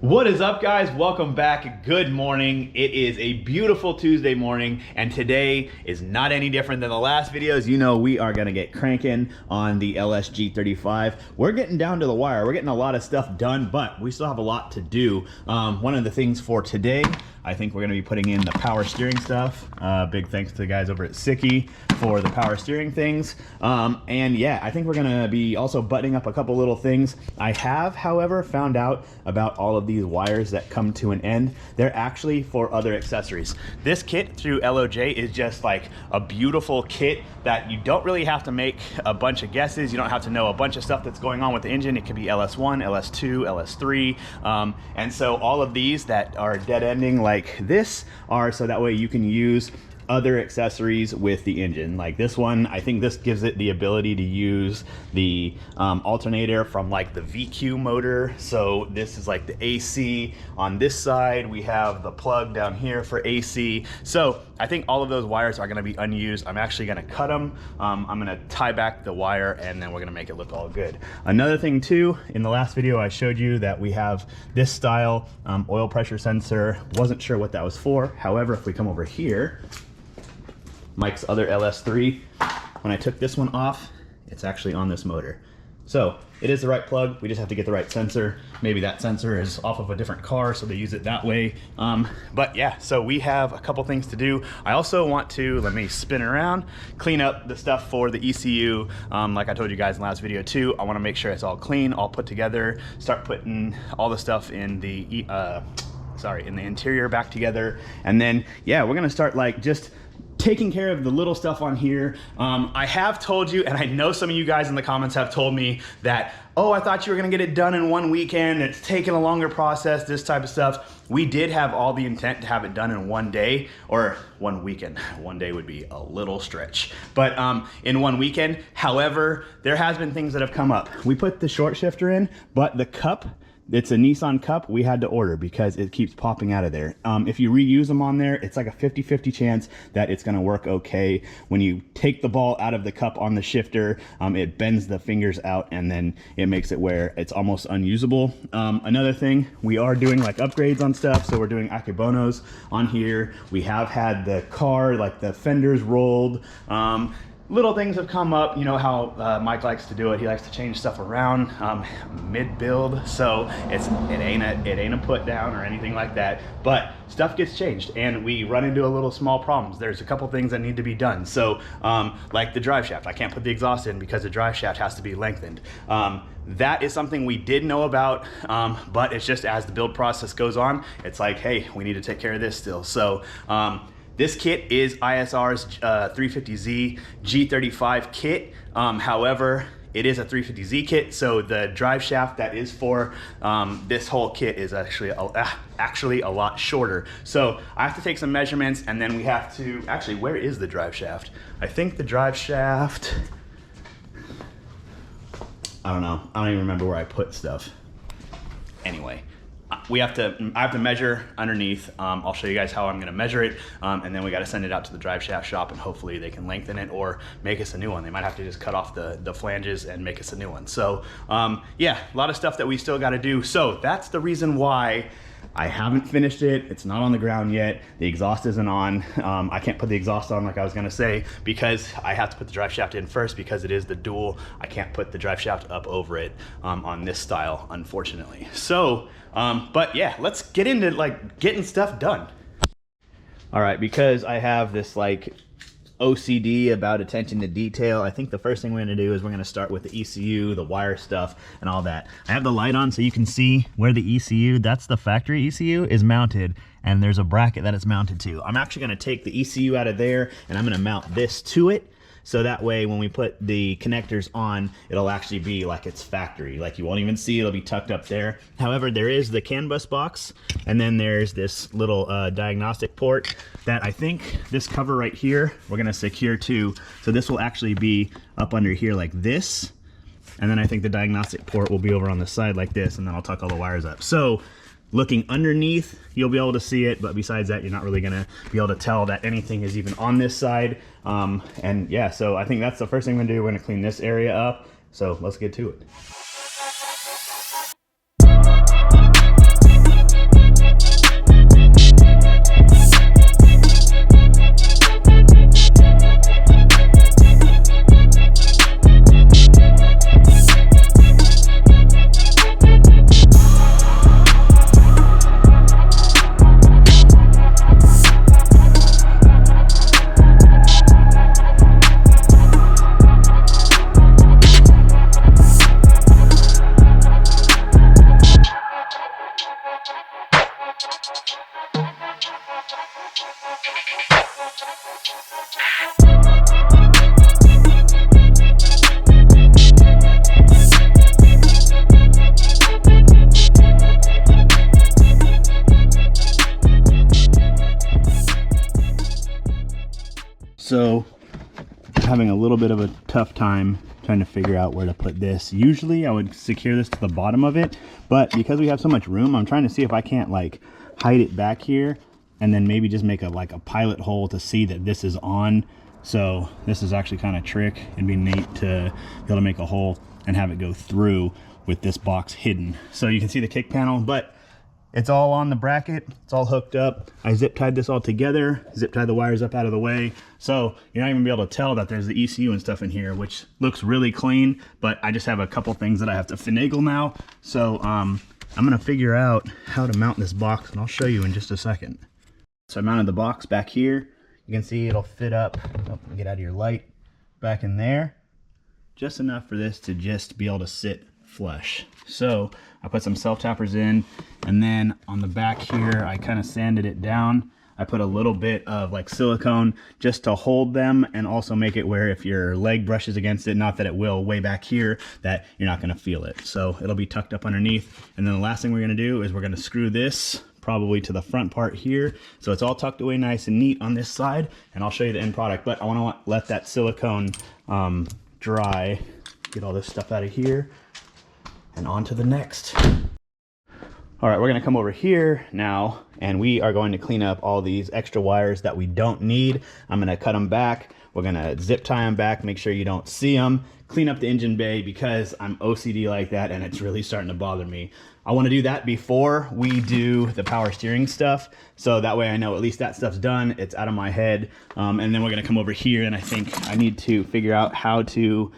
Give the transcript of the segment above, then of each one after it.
What is up, guys? Welcome back. Good morning. It is a beautiful Tuesday morning, and today is not any different than the last videos. You know, we are gonna get cranking on the LS G35. We're getting down to the wire. We're getting a lot of stuff done, but we still have a lot to do. One of the things for today, I think we're gonna be putting in the power steering stuff. Big thanks to the guys over at Sicky for the power steering things. And yeah, I think we're gonna be also buttoning up a couple little things. I have, however, found out about all of these wires that come to an end. They're actually for other accessories. This kit through LOJ is just like a beautiful kit that you don't really have to make a bunch of guesses. You don't have to know a bunch of stuff that's going on with the engine. It could be LS1, LS2, LS3. And so all of these that are dead ending like this are so that way you can use other accessories with the engine. Like this one, I think this gives it the ability to use the alternator from like the VQ motor. So this is like the AC on this side. We have the plug down here for AC. So I think all of those wires are gonna be unused. I'm actually gonna cut them. I'm gonna tie back the wire and then we're gonna make it look all good. Another thing too, in the last video I showed you that we have this style oil pressure sensor. Wasn't sure what that was for. However, if we come over here, Myke's other LS3, when I took this one off, it's actually on this motor. So it is the right plug, we just have to get the right sensor. Maybe that sensor is off of a different car, so they use it that way. But yeah, so we have a couple things to do. I also want to, let me spin around, clean up the stuff for the ECU. Like I told you guys in the last video too, I wanna make sure it's all clean, all put together, start putting all the stuff in the, in the interior back together. And then, yeah, we're gonna start like just taking care of the little stuff on here. I have told you, and I know some of you guys in the comments have told me that, oh, I thought you were gonna get it done in one weekend. It's taking a longer process, this type of stuff. We did have all the intent to have it done in one day or one weekend. One day would be a little stretch, but in one weekend. However, there has been things that have come up. We put the short shifter in, but the cup, it's a Nissan cup we had to order because it keeps popping out of there. If you reuse them on there, it's like a 50-50 chance that it's gonna work okay. When you take the ball out of the cup on the shifter, it bends the fingers out and then it makes it where it's almost unusable. Another thing, we are doing like upgrades on stuff. So we're doing Akebonos on here. We have had the car, like the fenders rolled. Little things have come up, you know how Myke likes to do it. He likes to change stuff around mid-build, so it ain't a put down or anything like that. But stuff gets changed, and we run into a little small problems. There's a couple things that need to be done. So like the drive shaft, I can't put the exhaust in because the drive shaft has to be lengthened. That is something we did know about, but it's just as the build process goes on, it's like, hey, we need to take care of this still. So. This kit is ISR's 350Z G35 kit. However, it is a 350Z kit, so the drive shaft that is for this whole kit is actually a lot shorter. So I have to take some measurements, and then we have to, actually, where is the drive shaft? I think the drive shaft, I don't know. I don't even remember where I put stuff. Anyway. I have to measure underneath. I'll show you guys how I'm gonna measure it, and then we gotta send it out to the drive shaft shop, and hopefully they can lengthen it or make us a new one. They might have to just cut off the flanges and make us a new one. So yeah, a lot of stuff that we still gotta do. So that's the reason why I haven't finished it. It's not on the ground yet. The exhaust isn't on. I can't put the exhaust on like I was gonna say because I have to put the drive shaft in first because it is the dual. I can't put the drive shaft up over it on this style, unfortunately. So, but yeah, let's get into like getting stuff done. All right, because I have this like OCD about attention to detail, I think the first thing we're gonna do is we're gonna start with the ECU, the wire stuff, and all that. I have the light on so you can see where the ECU, that's the factory ECU, is mounted, and there's a bracket that it's mounted to. I'm actually gonna take the ECU out of there, and I'm gonna mount this to it. So that way when we put the connectors on, it'll actually be like it's factory. Like you won't even see, it'll be tucked up there. However, there is the CAN bus box, and then there's this little diagnostic port that I think this cover right here, we're gonna secure to. So this will actually be up under here like this. And then I think the diagnostic port will be over on the side like this, and then I'll tuck all the wires up. So looking underneath, you'll be able to see it, but besides that, you're not really gonna be able to tell that anything is even on this side. And yeah, so I think that's the first thing we're gonna do. We're gonna clean this area up. So let's get to it. So, having a little bit of a tough time trying to figure out where to put this. Usually I would secure this to the bottom of it, but because we have so much room, I'm trying to see if I can't like hide it back here and then maybe just make a pilot hole to see that this is on. So this is actually kind of a trick. It'd be neat to be able to make a hole and have it go through with this box hidden. So you can see the kick panel, but it's all on the bracket. It's all hooked up. I zip tied this all together, zip tied the wires up out of the way. So you're not even gonna be able to tell that there's the ECU and stuff in here, which looks really clean, but I just have a couple things that I have to finagle now. So I'm gonna figure out how to mount this box, and I'll show you in just a second. So I mounted the box back here. You can see it'll fit up, get out of your light, back in there. Just enough for this to just be able to sit flush. So I put some self-tappers in, and then on the back here I kind of sanded it down. I put a little bit of like silicone just to hold them and also make it where if your leg brushes against it, not that it will way back here, that you're not going to feel it. So it'll be tucked up underneath. And then the last thing we're going to do is we're going to screw this probably to the front part here, so it's all tucked away nice and neat on this side, and I'll show you the end product. But I want to let that silicone dry, get all this stuff out of here, and on to the next. All right, we're gonna come over here now, and we are going to clean up all these extra wires that we don't need. I'm gonna cut them back. We're gonna zip tie them back, make sure you don't see them, clean up the engine bay because I'm OCD like that and it's really starting to bother me. I wanna do that before we do the power steering stuff, so that way I know at least that stuff's done, it's out of my head. And then we're gonna come over here, and I think I need to figure out how to,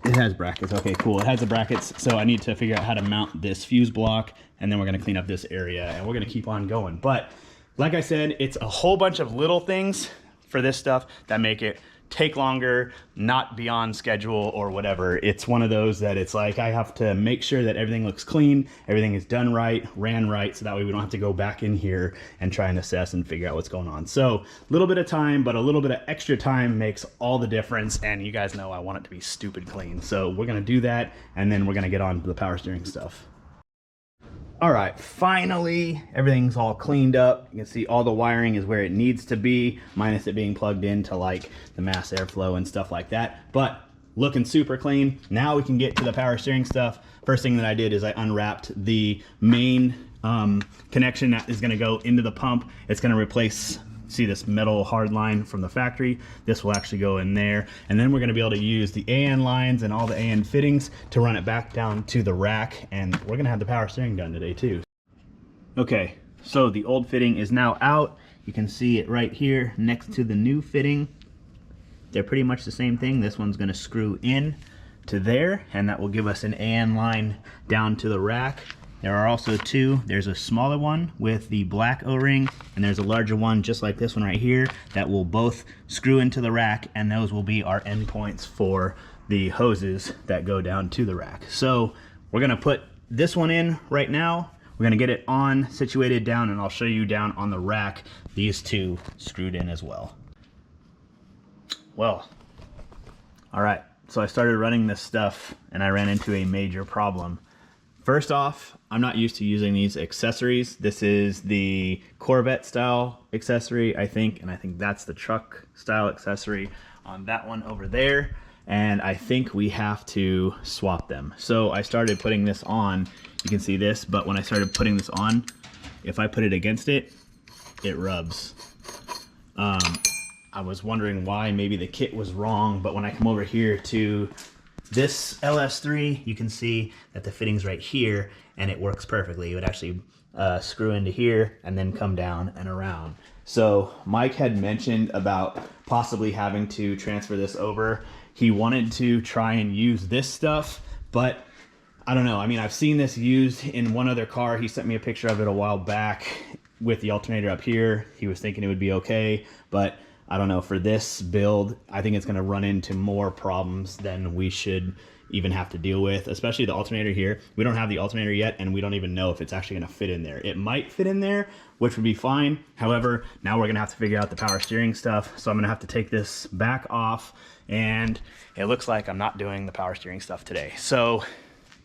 it has brackets, okay, cool. It has the brackets, so I need to figure out how to mount this fuse block, and then we're gonna clean up this area, and we're gonna keep on going. But like I said, it's a whole bunch of little things for this stuff that make it take longer, not be on schedule or whatever. It's one of those that it's like I have to make sure that everything looks clean, everything is done right, ran right, so that way we don't have to go back in here and try and assess and figure out what's going on. So a little bit of time, but a little bit of extra time makes all the difference, and you guys know I want it to be stupid clean. So we're gonna do that, and then we're gonna get on to the power steering stuff. All right, finally, everything's all cleaned up. You can see all the wiring is where it needs to be, minus it being plugged into like the mass airflow and stuff like that, but looking super clean. Now we can get to the power steering stuff. First thing that I did is I unwrapped the main connection that is gonna go into the pump. It's gonna replace, see this metal hard line from the factory, this will actually go in there, and then we're going to be able to use the AN lines and all the AN fittings to run it back down to the rack, and we're going to have the power steering done today too. Okay, so the old fitting is now out. You can see it right here next to the new fitting. They're pretty much the same thing. This one's going to screw in to there, and that will give us an AN line down to the rack. There are also two. There's a smaller one with the black O-ring, and there's a larger one just like this one right here that will both screw into the rack, and those will be our endpoints for the hoses that go down to the rack. So we're gonna put this one in right now. We're gonna get it on, situated down, and I'll show you down on the rack these two screwed in as well. Well, all right, so I started running this stuff and I ran into a major problem. First off, I'm not used to using these accessories. This is the Corvette style accessory, I think, and I think that's the truck style accessory on that one over there. And I think we have to swap them. So I started putting this on. You can see this, but when I started putting this on, if I put it against it, it rubs. I was wondering why. Maybe the kit was wrong, but when I come over here to this LS3, you can see that the fitting's right here, and it works perfectly. It would actually screw into here and then come down and around. So Mike had mentioned about possibly having to transfer this over. He wanted to try and use this stuff, but I don't know. I mean, I've seen this used in one other car. He sent me a picture of it a while back with the alternator up here. He was thinking it would be okay, but I don't know, for this build, I think it's going to run into more problems than we should even have to deal with, especially the alternator here. We don't have the alternator yet, and we don't even know if it's actually gonna fit in there. It might fit in there, which would be fine. However, now we're gonna have to figure out the power steering stuff. So I'm gonna have to take this back off, and it looks like I'm not doing the power steering stuff today. So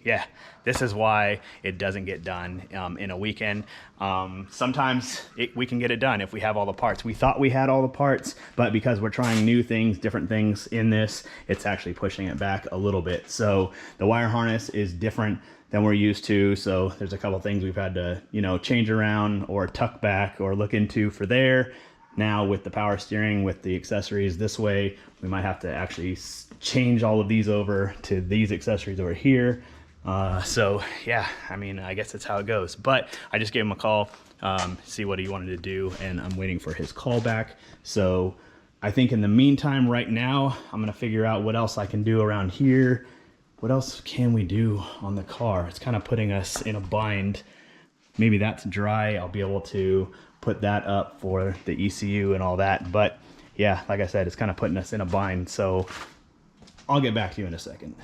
yeah, this is why it doesn't get done in a weekend. Sometimes we can get it done if we have all the parts. We thought we had all the parts, but because we're trying new things, different things in this, it's actually pushing it back a little bit. So the wire harness is different than we're used to. So there's a couple things we've had to, you know, change around or tuck back or look into for there. Now with the power steering, with the accessories this way, we might have to actually change all of these over to these accessories over here. So yeah, I mean, I guess that's how it goes. But I just gave him a call, see what he wanted to do, and I'm waiting for his call back. So I think in the meantime, right now, I'm gonna figure out what else I can do around here. What else can we do on the car? It's kind of putting us in a bind. Maybe that's dry. I'll be able to put that up for the ECU and all that. But yeah, like I said, it's kind of putting us in a bind. So I'll get back to you in a second.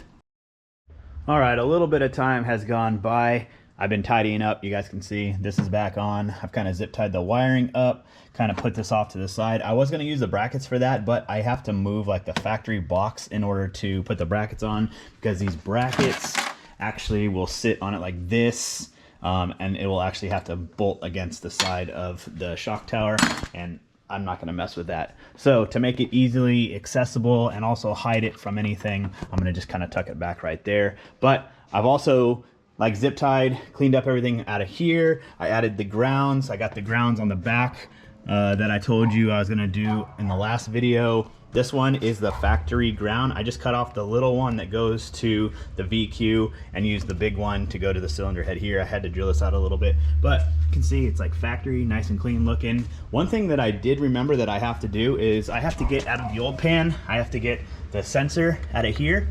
All right, a little bit of time has gone by. I've been tidying up. You guys can see this is back on. I've kind of zip tied the wiring up, kind of put this off to the side. I was gonna use the brackets for that, but I have to move like the factory box in order to put the brackets on, because these brackets actually will sit on it like this, and it will actually have to bolt against the side of the shock tower, and I'm not gonna mess with that. So to make it easily accessible and also hide it from anything, I'm gonna just kind of tuck it back right there. But I've also like zip tied, cleaned up everything out of here. I added the grounds. I got the grounds on the back that I told you I was gonna do in the last video. This one is the factory ground. I just cut off the little one that goes to the VQ and used the big one to go to the cylinder head here. I had to drill this out a little bit, but you can see it's like factory, nice and clean looking. One thing that I did remember that I have to do is I have to get out of the old pan, I have to get the sensor out of here,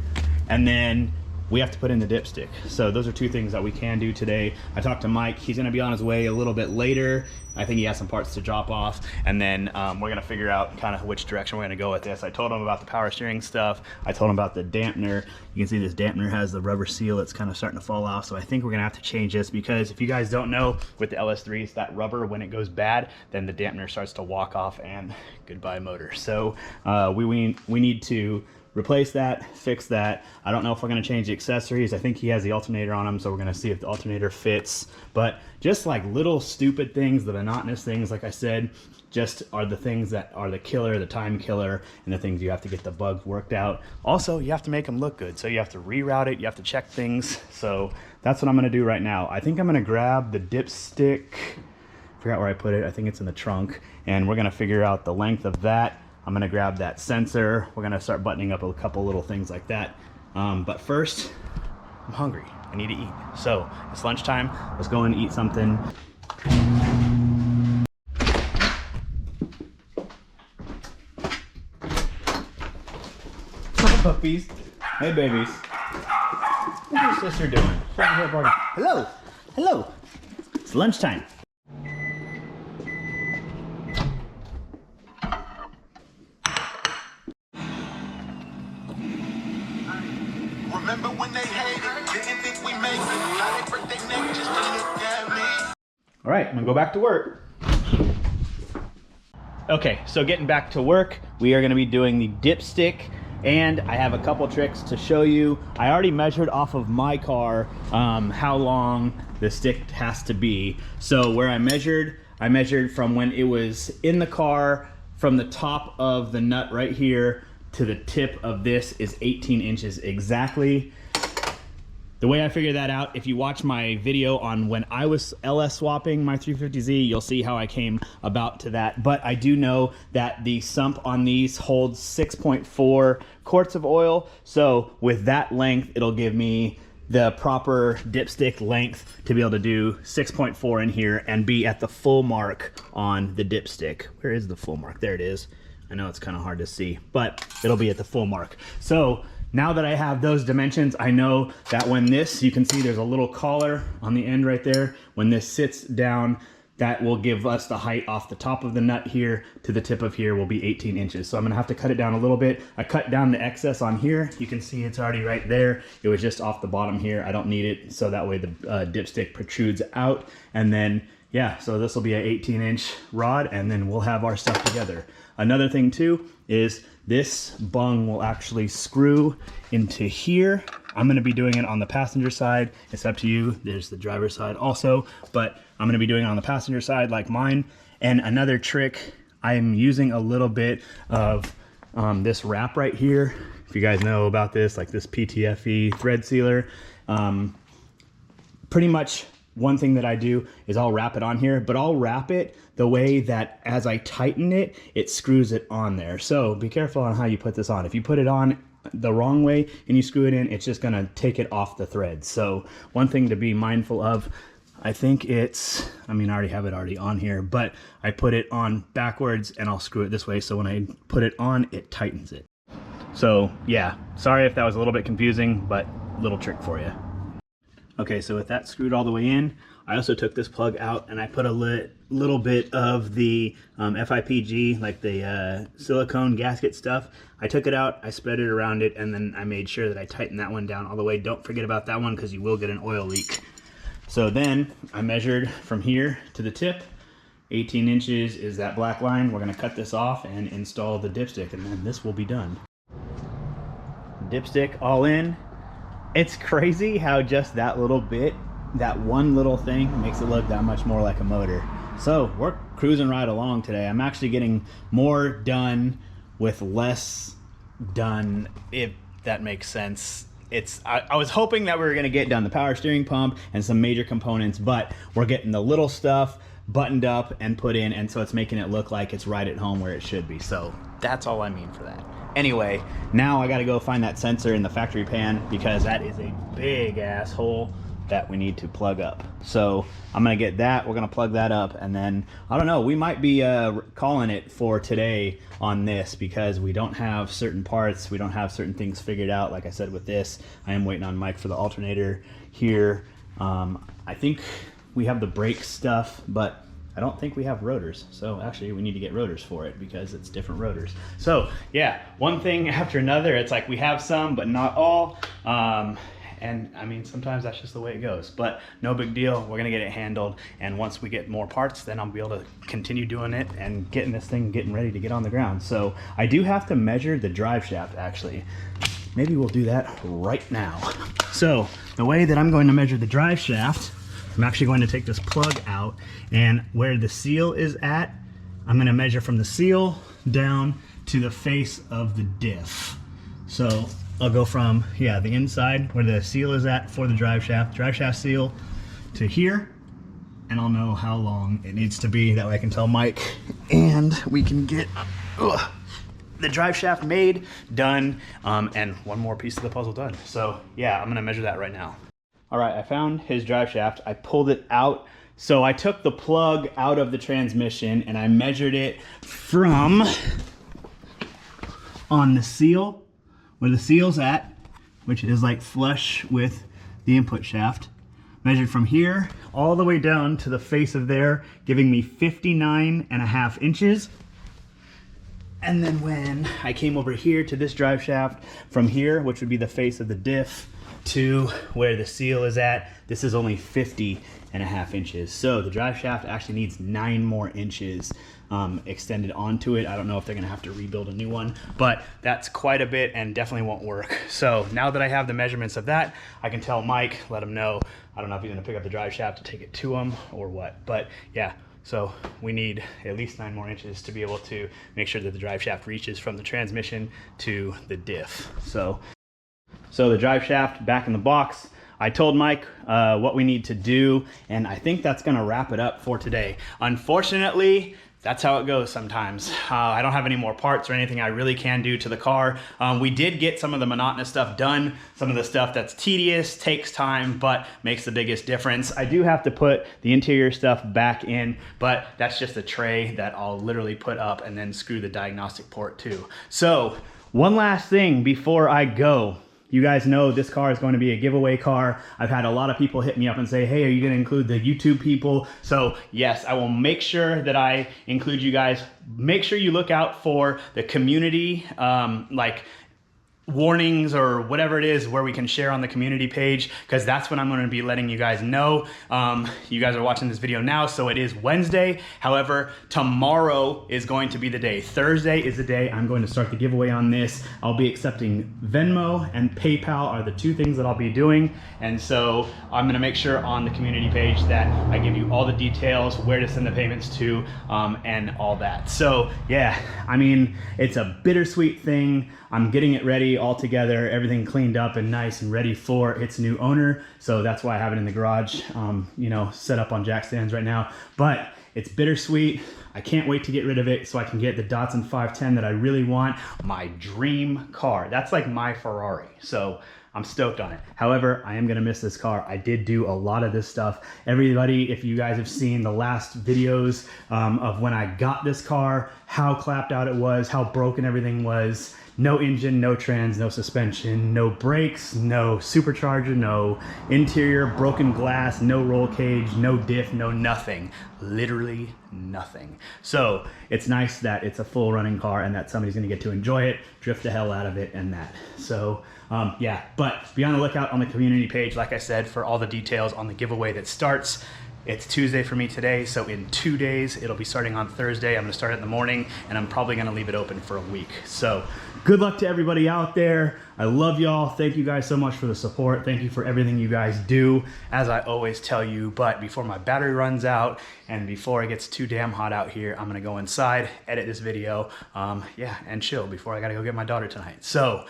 and then we have to put in the dipstick. So those are two things that we can do today. I talked to Mike. He's gonna be on his way a little bit later. I think he has some parts to drop off, and then we're gonna figure out kind of which direction we're gonna go with this. I told him about the power steering stuff. I told him about the dampener. You can see this dampener has the rubber seal that's kind of starting to fall off. So I think we're gonna have to change this, because if you guys don't know, with the LS3s, that rubber, when it goes bad, then the dampener starts to walk off and goodbye motor. So we need to replace that, fix that. I don't know if we're gonna change the accessories. I think he has the alternator on him, so we're gonna see if the alternator fits. But just like little stupid things, the monotonous things, like I said, just are the things that are the killer, the time killer, and the things you have to get the bugs worked out. Also, you have to make them look good. So you have to reroute it, you have to check things. So that's what I'm gonna do right now. I think I'm gonna grab the dipstick. I forgot where I put it. I think it's in the trunk. And we're gonna figure out the length of that. I'm gonna grab that sensor. We're gonna start buttoning up a couple little things like that. But first, I'm hungry. I need to eat. So it's lunchtime. Let's go and eat something. Hi, puppies. Hey, babies. What's your sister doing? Hello. Hello. It's lunchtime. Remember when they hated, didn't think we made it. Now they break their neck just to look at me. All right, I'm gonna go back to work. Okay, so getting back to work, we are gonna be doing the dipstick, and I have a couple tricks to show you. I already measured off of my car how long the stick has to be. So where I measured from when it was in the car, from the top of the nut right here to the tip of this is 18 inches exactly. The way I figured that out, if you watch my video on when I was LS swapping my 350Z, you'll see how I came about to that. But I do know that the sump on these holds 6.4 quarts of oil. So with that length, it'll give me the proper dipstick length to be able to do 6.4 in here and be at the full mark on the dipstick. Where is the full mark? There it is. I know it's kind of hard to see, but it'll be at the full mark. So now that I have those dimensions, I know that when this, you can see there's a little collar on the end right there. When this sits down that will give us the height off the top of the nut here to the tip of here will be 18 inches. So I'm gonna have to cut it down a little bit. I cut down the excess on here. You can see it's already right there. It was just off the bottom here. I don't need it, so that way the dipstick protrudes out. And then, yeah, so this will be an 18-inch rod, and then we'll have our stuff together. Another thing too is this bung will actually screw into here. I'm gonna be doing it on the passenger side. It's up to you. There's the driver's side also, but I'm gonna be doing it on the passenger side like mine. And another trick, I'm using a little bit of this wrap right here. If you guys know about this, like this PTFE thread sealer. Pretty much one thing that I do is I'll wrap it on here, but I'll wrap it the way that as I tighten it, it screws it on there. So be careful on how you put this on. If you put it on the wrong way and you screw it in, it's just gonna take it off the thread. So one thing to be mindful of, I think it's, I mean, I already have it already on here, but I put it on backwards and I'll screw it this way. So when I put it on, it tightens it. So yeah, sorry if that was a little bit confusing, but little trick for you. Okay, so with that screwed all the way in, I also took this plug out and I put a little bit of the FIPG, like the silicone gasket stuff. I took it out, I spread it around it, and then I made sure that I tightened that one down all the way. Don't forget about that one because you will get an oil leak. So then I measured from here to the tip. 18 inches is that black line. We're gonna cut this off and install the dipstick, and then this will be done. Dipstick all in. It's crazy how just that little bit, that one little thing makes it look that much more like a motor. So we're cruising right along today. I'm actually getting more done with less done, if that makes sense. I was hoping that we were gonna get done the power steering pump and some major components, but we're getting the little stuff buttoned up and put in, and so it's making it look like it's right at home where it should be. So that's all I mean for that. Anyway, now I gotta go find that sensor in the factory pan because that is a big ass hole that we need to plug up. So I'm gonna get that, we're gonna plug that up, and then, I don't know, we might be calling it for today on this because we don't have certain parts, we don't have certain things figured out. Like I said with this, I am waiting on Myke for the alternator here. I think we have the brake stuff, but I don't think we have rotors. So actually we need to get rotors for it because it's different rotors. So yeah, one thing after another. It's like we have some, but not all. And I mean, sometimes that's just the way it goes, but no big deal. We're gonna get it handled. And once we get more parts, then I'll be able to continue doing it and getting this thing getting ready to get on the ground. So I do have to measure the drive shaft actually. Maybe we'll do that right now. So the way that I'm going to measure the drive shaft, I'm actually going to take this plug out, and where the seal is at, I'm going to measure from the seal down to the face of the diff. So I'll go from, yeah, the inside where the seal is at for the drive shaft seal to here, and I'll know how long it needs to be. That way I can tell Myke, and we can get the drive shaft made, done, and one more piece of the puzzle done. So yeah, I'm going to measure that right now. All right, I found his drive shaft. I pulled it out. So I took the plug out of the transmission and I measured it from on the seal, where the seal's at, which is like flush with the input shaft. Measured from here all the way down to the face of there, giving me 59.5 inches. And then when I came over here to this drive shaft, from here, which would be the face of the diff, to where the seal is at, this is only 50.5 inches. So the drive shaft actually needs 9 more inches extended onto it. I don't know if they're gonna have to rebuild a new one, but that's quite a bit and definitely won't work. So now that I have the measurements of that, I can tell Myke, let him know. I don't know if he's gonna pick up the drive shaft to take it to him or what, but yeah. So we need at least 9 more inches to be able to make sure that the drive shaft reaches from the transmission to the diff. So the drive shaft back in the box. I told Myke what we need to do, and I think that's gonna wrap it up for today. Unfortunately, that's how it goes sometimes. I don't have any more parts or anything I really can do to the car. We did get some of the monotonous stuff done. Some of the stuff that's tedious, takes time, but makes the biggest difference. I do have to put the interior stuff back in, but that's just a tray that I'll literally put up and then screw the diagnostic port to. So one last thing before I go. you guys know this car is going to be a giveaway car. I've had a lot of people hit me up and say, hey, are you going to include the YouTube people? So yes, I will make sure that I include you guys. Make sure you look out for the community, like warnings or whatever it is where we can share on the community page, because that's when I'm going to be letting you guys know. You guys are watching this video now, so it is Wednesday. However, tomorrow is going to be the day. Thursday is the day I'm going to start the giveaway on this. I'll be accepting Venmo and PayPal are the two things that I'll be doing. And so I'm going to make sure on the community page that I give you all the details, where to send the payments to, and all that. So yeah, I mean, it's a bittersweet thing. I'm getting it ready all together, everything cleaned up and nice and ready for its new owner. So that's why I have it in the garage, you know, set up on jack stands right now. But it's bittersweet. I can't wait to get rid of it so I can get the Datsun 510 that I really want, my dream car. That's like my Ferrari. So I'm stoked on it. However, I am gonna miss this car. I did do a lot of this stuff. Everybody, if you guys have seen the last videos of when I got this car, how clapped out it was, how broken everything was, no engine, no trans, no suspension, no brakes, no supercharger, no interior, broken glass, no roll cage, no diff, no nothing. Literally nothing. So it's nice that it's a full running car and that somebody's gonna get to enjoy it, drift the hell out of it and that. So yeah, but be on the lookout on the community page, like I said, for all the details on the giveaway that starts. It's Tuesday for me today, so in 2 days, it'll be starting on Thursday. I'm gonna start it in the morning, and I'm probably gonna leave it open for a week. So good luck to everybody out there. I love y'all. Thank you guys so much for the support. Thank you for everything you guys do, as I always tell you. But before my battery runs out and before it gets too damn hot out here, I'm gonna go inside, edit this video, yeah, and chill before I gotta go get my daughter tonight. So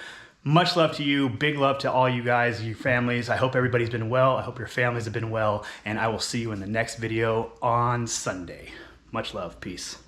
much love to you. Big love to all you guys, your families. I hope everybody's been well. I hope your families have been well. And I will see you in the next video on Sunday. Much love. Peace.